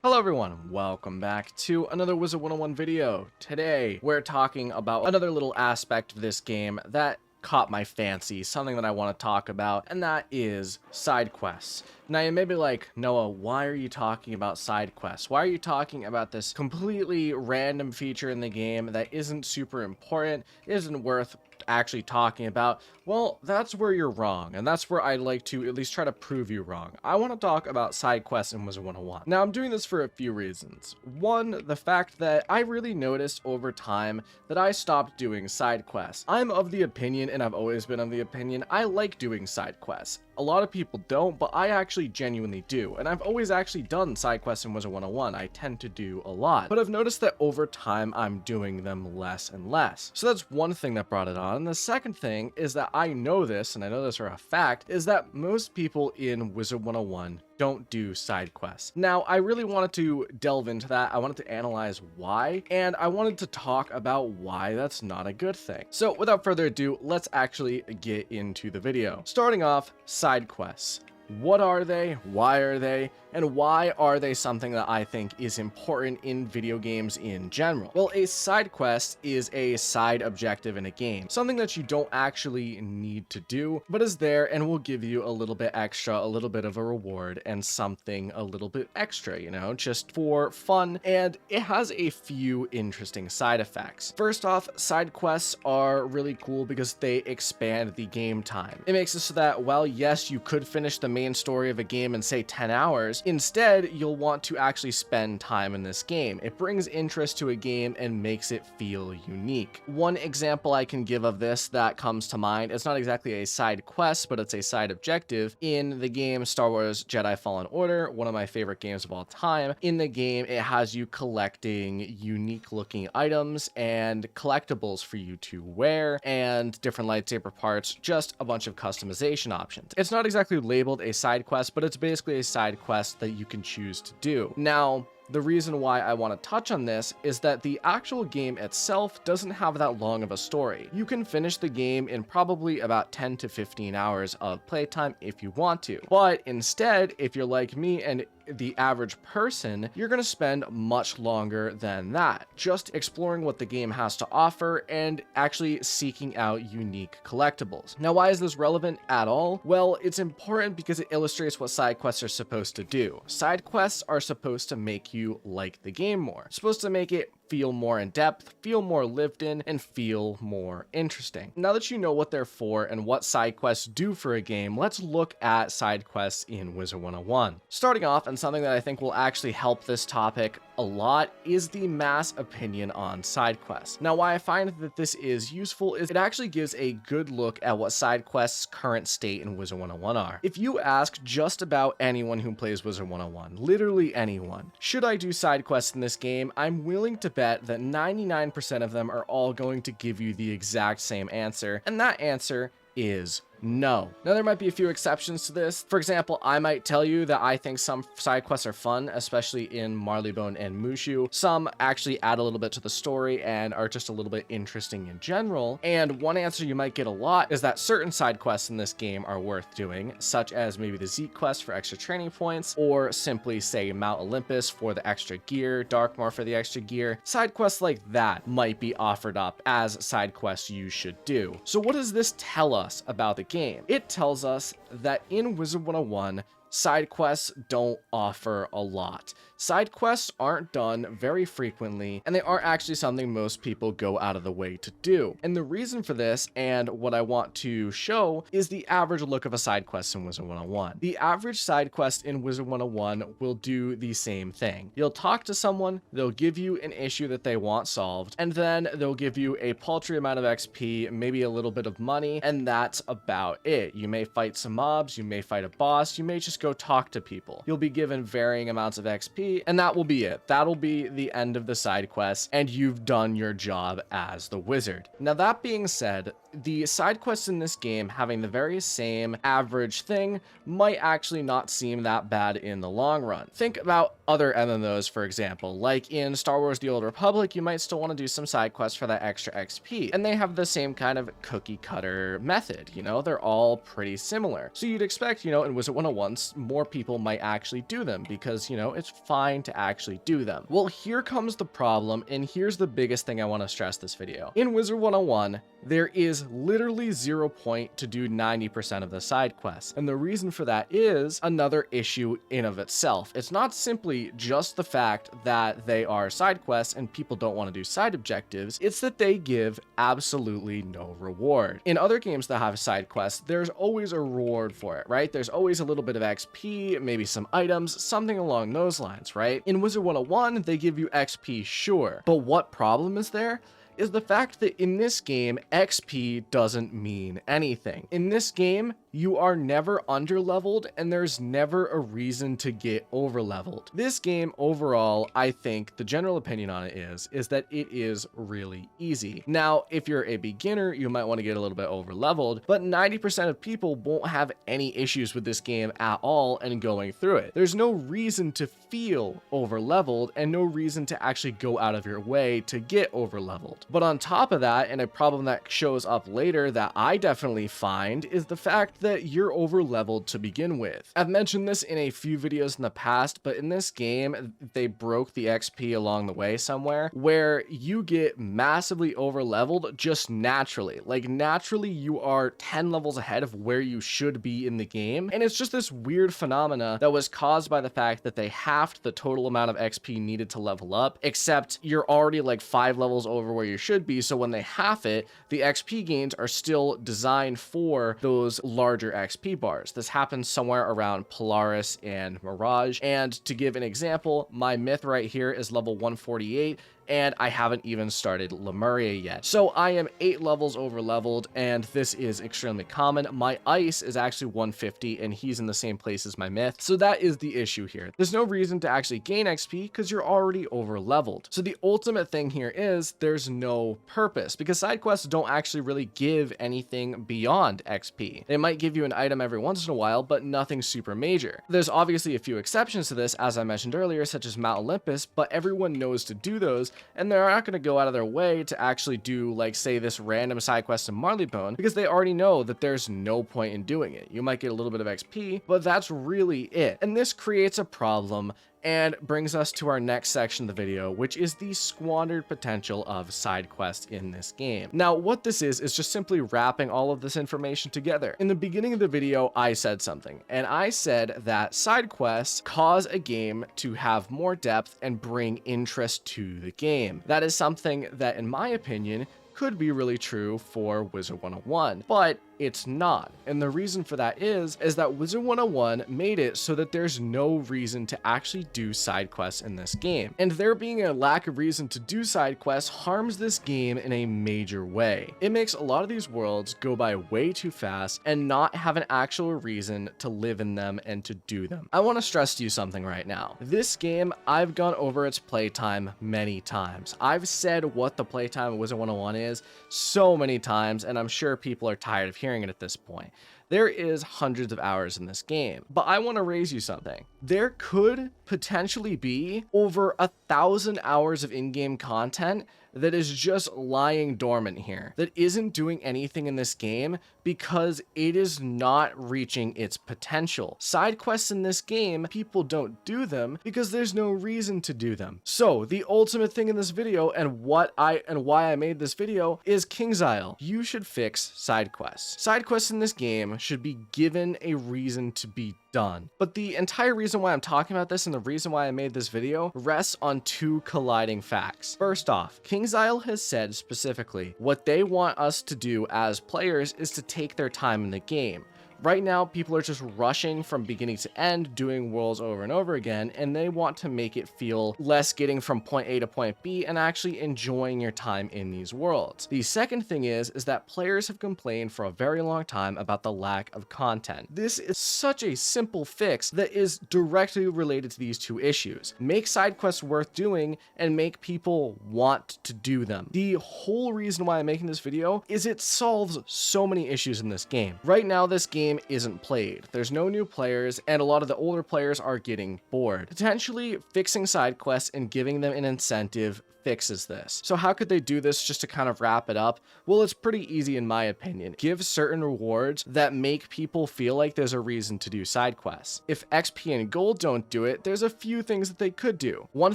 Hello everyone, welcome back to another Wizard101 video. Today, we're talking about another little aspect of this game that caught my fancy, something that I want to talk about, and that is side quests. Now you may be like, Noah, why are you talking about side quests? Why are you talking about this completely random feature in the game that isn't super important, isn't worth actually talking about? Well, that's where you're wrong, and that's where I'd like to at least try to prove you wrong. I want to talk about side quests in Wizard101. Now, I'm doing this for a few reasons. One, the fact that I really noticed over time that I stopped doing side quests. I'm of the opinion, and I've always been of the opinion, I like doing side quests. A lot of people don't, but I actually genuinely do, and I've always actually done side quests in Wizard101. I tend to do a lot, but I've noticed that over time I'm doing them less and less. So that's one thing that brought it on. And the second thing is that I know this, and I know this for a fact, is that most people in Wizard101 don't do side quests. Now, I really wanted to delve into that. I wanted to analyze why, and I wanted to talk about why that's not a good thing. So without further ado, let's actually get into the video. Starting off, side quests. What are they? Why are they? And why are they something that I think is important in video games in general? Well, a side quest is a side objective in a game, something that you don't actually need to do, but is there and will give you a little bit extra, a little bit of a reward, and something a little bit extra, you know, just for fun, and it has a few interesting side effects. First off, side quests are really cool because they expand the game time. It makes it so that, well, yes, you could finish the main story of a game in, say, 10 hours, instead, you'll want to actually spend time in this game. It brings interest to a game and makes it feel unique. One example I can give of this that comes to mind, it's not exactly a side quest, but it's a side objective. In the game Star Wars Jedi Fallen Order, one of my favorite games of all time, in the game, it has you collecting unique looking items and collectibles for you to wear and different lightsaber parts, just a bunch of customization options. It's not exactly labeled a side quest, but it's basically a side quest that you can choose to do. Now, the reason why I want to touch on this is that the actual game itself doesn't have that long of a story. You can finish the game in probably about 10 to 15 hours of playtime if you want to. But instead, if you're like me and the average person, you're going to spend much longer than that, just exploring what the game has to offer and actually seeking out unique collectibles. Now, why is this relevant at all? Well, it's important because it illustrates what side quests are supposed to do. Side quests are supposed to make you like the game more, supposed to make it feel more in depth, feel more lived in, and feel more interesting. Now that you know what they're for and what side quests do for a game, let's look at side quests in Wizard101. Starting off, and something that I think will actually help this topic a lot, is the mass opinion on side quests. Now, why I find that this is useful is it actually gives a good look at what side quests' current state in Wizard101 are. If you ask just about anyone who plays Wizard101, literally anyone, should I do side quests in this game, I'm willing to bet that 99% of them are all going to give you the exact same answer, and that answer is no. Now, there might be a few exceptions to this. For example, I might tell you that I think some side quests are fun, especially in Marleybone and Mushu. Some actually add a little bit to the story and are just a little bit interesting in general. And one answer you might get a lot is that certain side quests in this game are worth doing, such as maybe the Zeke quest for extra training points, or simply say Mount Olympus for the extra gear, Darkmoor for the extra gear. Side quests like that might be offered up as side quests you should do. So what does this tell us about the game? It tells us that in Wizard101, side quests don't offer a lot. Side quests aren't done very frequently, and they aren't actually something most people go out of the way to do. And the reason for this, and what I want to show, is the average look of a side quest in Wizard101. The average side quest in Wizard101 will do the same thing. You'll talk to someone, they'll give you an issue that they want solved, and then they'll give you a paltry amount of XP, maybe a little bit of money, and that's about it. You may fight some mobs, you may fight a boss, you may just go talk to people. You'll be given varying amounts of XP, and that will be it. That'll be the end of the side quest, and you've done your job as the wizard. Now, that being said, the side quests in this game having the very same average thing might actually not seem that bad in the long run. Think about other MMOs, for example, like in Star Wars The Old Republic, you might still want to do some side quests for that extra XP, and they have the same kind of cookie cutter method, you know, they're all pretty similar. So you'd expect, you know, in Wizard101, more people might actually do them because, you know, it's fine to actually do them. Well, here comes the problem, and here's the biggest thing I want to stress this video. In Wizard101, there is literally 0 point to do 90% of the side quests. And the reason for that is another issue in of itself. It's not simply just the fact that they are side quests and people don't want to do side objectives. It's that they give absolutely no reward. In other games that have side quests, there's always a reward for it, right? There's always a little bit of XP, maybe some items, something along those lines, right? In Wizard101, they give you XP, sure. But what problem is there? Is the fact that in this game, XP doesn't mean anything. In this game, you are never underleveled and there's never a reason to get overleveled. This game overall, I think the general opinion on it is that it is really easy. Now, if you're a beginner, you might want to get a little bit overleveled, but 90% of people won't have any issues with this game at all and going through it. There's no reason to feel overleveled and no reason to actually go out of your way to get overleveled. But on top of that, and a problem that shows up later that I definitely find, is the fact that you're overleveled to begin with. I've mentioned this in a few videos in the past, but in this game, they broke the XP along the way somewhere where you get massively overleveled just naturally. Like naturally, you are 10 levels ahead of where you should be in the game. And it's just this weird phenomena that was caused by the fact that they halved the total amount of XP needed to level up, except you're already like 5 levels over where you should be. So when they half it, the XP gains are still designed for those larger XP bars. This happens somewhere around Polaris and Mirage. And to give an example, my myth right here is level 148. And I haven't even started Lemuria yet. So I am 8 levels over leveled, and this is extremely common. My ice is actually 150, and he's in the same place as my myth. So that is the issue here. There's no reason to actually gain XP because you're already over leveled. So the ultimate thing here is there's no purpose because side quests don't actually really give anything beyond XP. They might give you an item every once in a while, but nothing super major. There's obviously a few exceptions to this, as I mentioned earlier, such as Mount Olympus, but everyone knows to do those. And they're not going to go out of their way to actually do, like, say, this random side quest in Marleybone because they already know that there's no point in doing it. You might get a little bit of XP, but that's really it. And this creates a problem and brings us to our next section of the video, which is the squandered potential of side quests in this game. Now, what this is just simply wrapping all of this information together. In the beginning of the video, I said something, and I said that side quests cause a game to have more depth and bring interest to the game. That is something that, in my opinion, could be really true for Wizard101, but it's not. And the reason for that is that Wizard101 made it so that there's no reason to actually do side quests in this game. And there being a lack of reason to do side quests harms this game in a major way. It makes a lot of these worlds go by way too fast and not have an actual reason to live in them and to do them. I want to stress to you something right now. This game, I've gone over its playtime many times. I've said what the playtime of Wizard101 is so many times, and I'm sure people are tired of hearing it at this point. There is hundreds of hours in this game, but I want to raise you something. There could potentially be over 1,000 hours of in-game content that is just lying dormant here, that isn't doing anything in this game because it is not reaching its potential. Side quests in this game, people don't do them because there's no reason to do them. So the ultimate thing in this video and why I made this video is Kingsisle. You should fix side quests. Side quests in this game should be given a reason to be done. But the entire reason why I'm talking about this and the reason why I made this video rests on two colliding facts. First off, Kingsisle has said specifically what they want us to do as players is to take their time in the game. Right now, people are just rushing from beginning to end, doing worlds over and over again, and they want to make it feel less getting from point A to point B and actually enjoying your time in these worlds. The second thing is that players have complained for a very long time about the lack of content. This is such a simple fix that is directly related to these two issues. Make side quests worth doing and make people want to do them. The whole reason why I'm making this video is it solves so many issues in this game. Right now, this game isn't played. There's no new players, and a lot of the older players are getting bored. Potentially fixing side quests and giving them an incentive fixes this. So how could they do this just to kind of wrap it up? Well, it's pretty easy in my opinion. Give certain rewards that make people feel like there's a reason to do side quests. If XP and gold don't do it, there's a few things that they could do. One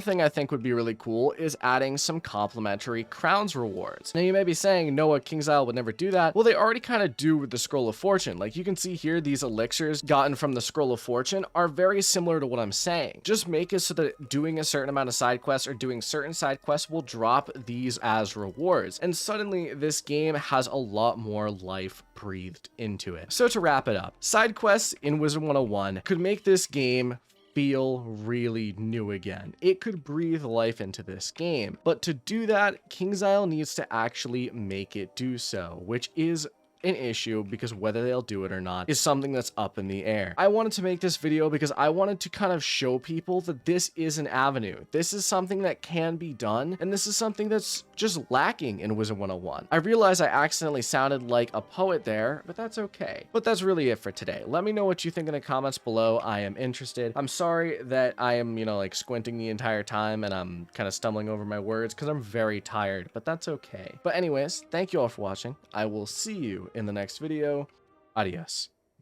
thing I think would be really cool is adding some complimentary crowns rewards. Now you may be saying, Noah, Kingsisle would never do that. Well, they already kind of do with the Scroll of Fortune. Like you can see here, these elixirs gotten from the Scroll of Fortune are very similar to what I'm saying. Just make it so that doing a certain amount of side quests or doing certain side quests will drop these as rewards, and suddenly this game has a lot more life breathed into it. So to wrap it up, side quests in Wizard101 could make this game feel really new again. It could breathe life into this game, but to do that, Kingsisle needs to actually make it do so, which is an issue because whether they'll do it or not is something that's up in the air. I wanted to make this video because I wanted to kind of show people that this is an avenue. This is something that can be done, and this is something that's just lacking in Wizard101. I realize I accidentally sounded like a poet there, but that's okay. But that's really it for today. Let me know what you think in the comments below. I am interested. I'm sorry that I am, like squinting the entire time and I'm kind of stumbling over my words because I'm very tired, but that's okay. But anyways, thank you all for watching. I will see you in the next video. Adios.